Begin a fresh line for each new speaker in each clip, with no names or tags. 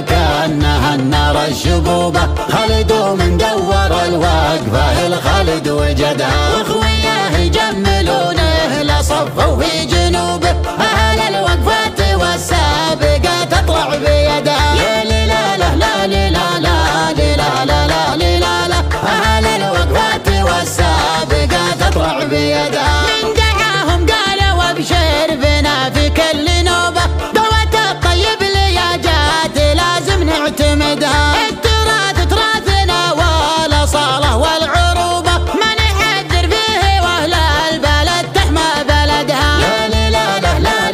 كأنها النار الشبوبة، خالد ومن دور الوقفة الخالد وجدها، واخوياه يجملونه لصفوا في جنوبه، أهل الوقفات والسابقات تطلع بيدها، يا ليلى لا ليلى لا ليلى لا، أهل الوقفات والسابقات تطلع بيدها، من دعاهم قال وابشر بنا في كل نوبة، قوة الطيب لياجات لازم نعتمدها، التراث تراثنا والأصالة والعروبة، ما نحذر فيه واهل البلد تحمى بلدها، يا ليلى لا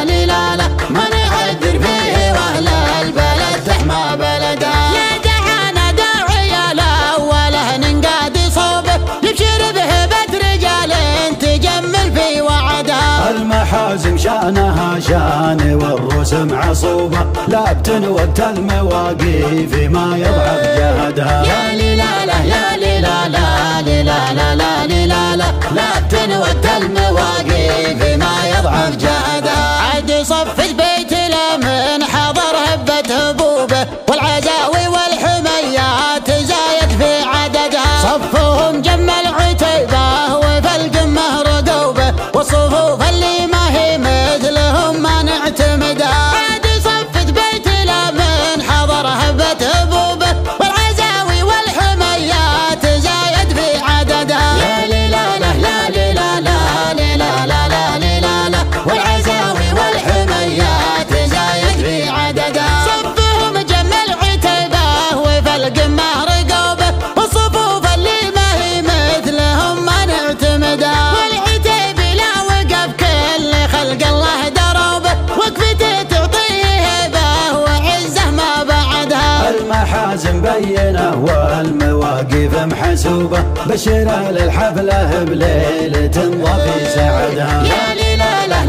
ليلى لا، ما نحذر فيه واهل البلد تحمى بلدها، يا دعانا داعي الأوله ننقاد صوبه، يبشر بهبة رجال تجمل في وعدها،
المحازم شانها شان والرسم عصوبة، لابتن وقت المواقيف ما يضعف جهدها،
يا ليلى لا لابتن وقت المواقيف ما يضعف جهدها، عاد صف بيت الأمن حضر هبة هبوبه، والعزاوي والحميات زايد في عددها، صفهم جمل عتيبه وفي القمه رقوبه، والصفوف اللي ما هي مثلهم ما نعتمدها، عاد صفت بيت الأمن حضر هبة هبوبه، والعزاوي والحميات زايد في عددها، يا ليلى لا والعزاوي والحميات زايد في عددها، صفهم جمل عتيبه وفي القمه رقوبه، والصفوف اللي ما هي مثلهم ما نعتمدها، والعتيب لا وقف كل خلق الله دروبه، وقفته تعطيه هبه وعزه ما بعدها،
المحازم بينه والمواقف محسوبة، بشر للحفلة بليلة ضفي سعدها،
يا ليلى لا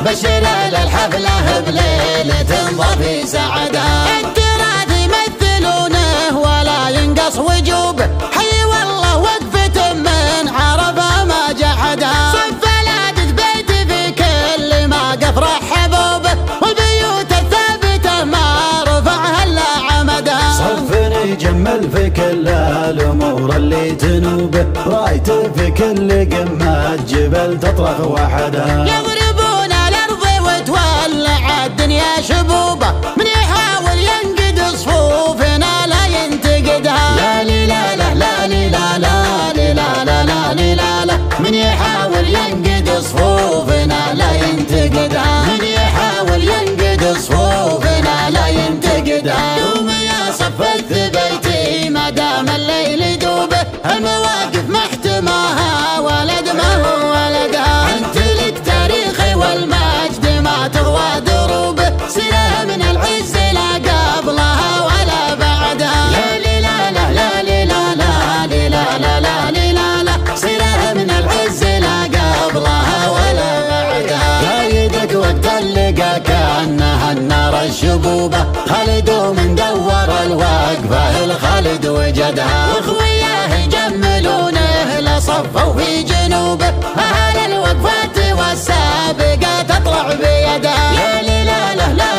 بشر للحفلة بليلة ضفي سعدها، التراث يمثلونه ولا ينقص وجوبه، حي والله وقفة من عربها ما جحدها، صف العدد بيت في كل ما قف رحبوبه، والبيوت الثابتة ما رفعها الا عمدها،
صف يجمل في كل الامور اللي تنوبه، رايته في كل قمة جبل تطرح وحدها،
يضربون الارض وتولع الدنيا شبوبه، من يحاول ينقد صفوفنا لا ينتقدها، يا ليلى لا من يحاول ينقد صفوفنا لا ينتقدها، من يحاول ينقد صفوفنا لا ينتقدها، يوم يا صفت بيتي ما دام الليل يدوبه، المواقف محتماها ولد ما هو ولدها، انت لك تاريخي والمجد ما تغوى دروبه، سنه من العز لا قبلها ولا بعدها، يا ليلى لا سنه من العز لا قبلها ولا بعدها، قايدك وقت اللقا كأنها النار الشبوبة، خالد ومن دور الوقفة الخالد وجدها، واخوياه يجملونه لصفوا في جنوبه، أهل الوقفات والسابقات تطلع بيدها، يا ليلى لا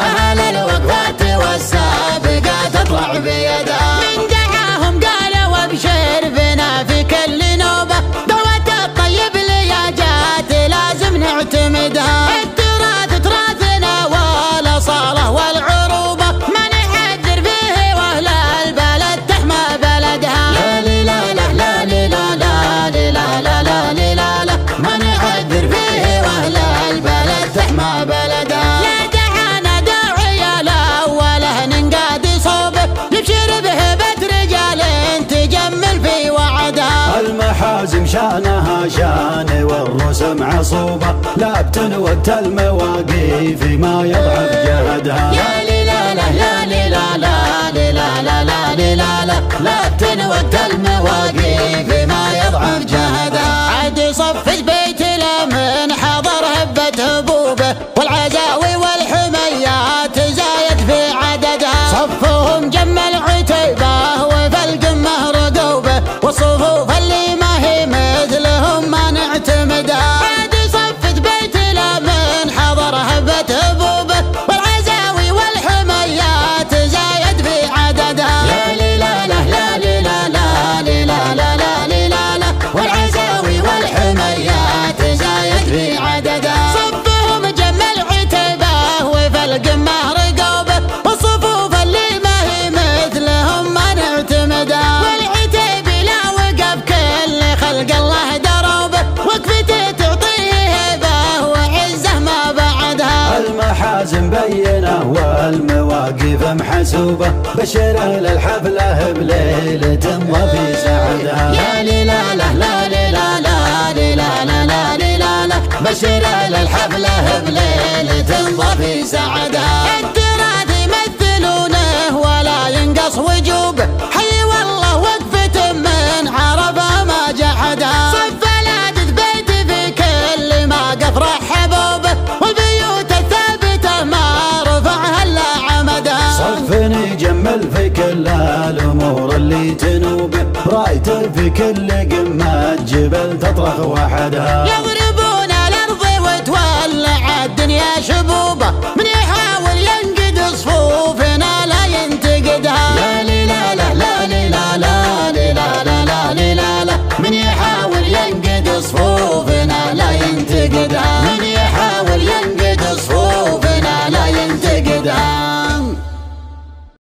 أهل الوقفات والسابقات تطلع بيدها، من دعاهم قال وابشر بنا في كل نوبة، قوة الطيب لياجات لازم نعتمدها، التراث تراثنا والأصالة والعروبة، ما نحذر فيه واهل البلد تحمى بلدها، يا ليلى لا ما نحذر فيه واهل البلد تحمى بلدها، يا دعانا داعي الأوله ننقاد صوبه، يبشر بهبة رجال تجمل في وعدها،
المحازم شانها شان والرسم عصوبة، لابتن وقت المواقيف ما يضعف جهدها،
يا ليلى لا لابتن وقت المواقيف ما يضعف جهدها، عاد صف بيت الأمن حضر هبة هبوبه، والعزاوي والحميات زايد في عددها، صفهم جمل عتيبه وفي القمه رقوبه، والصفوف اللي ما هي مثلهم ما نعتمد
محسوبة بشر للحفلة بليلة وفي سعدها.
يا ليلى لا لا ليلى لا ليلى لا لا ليلى لا بشر للحفلة بليلة وفي سعدها. التراث يمثلونه ولا ينقص وجوبه، حي والله وقفة من عرفه ما جحدها. صف العدد بيت في كل ما قفرح حبوبه، والبيوت الثابتة ما رفعها الا عمدها.
صف يجمل في كل الامور اللي تنوبه، رايته في كل قمة جبل تطرح وحدها.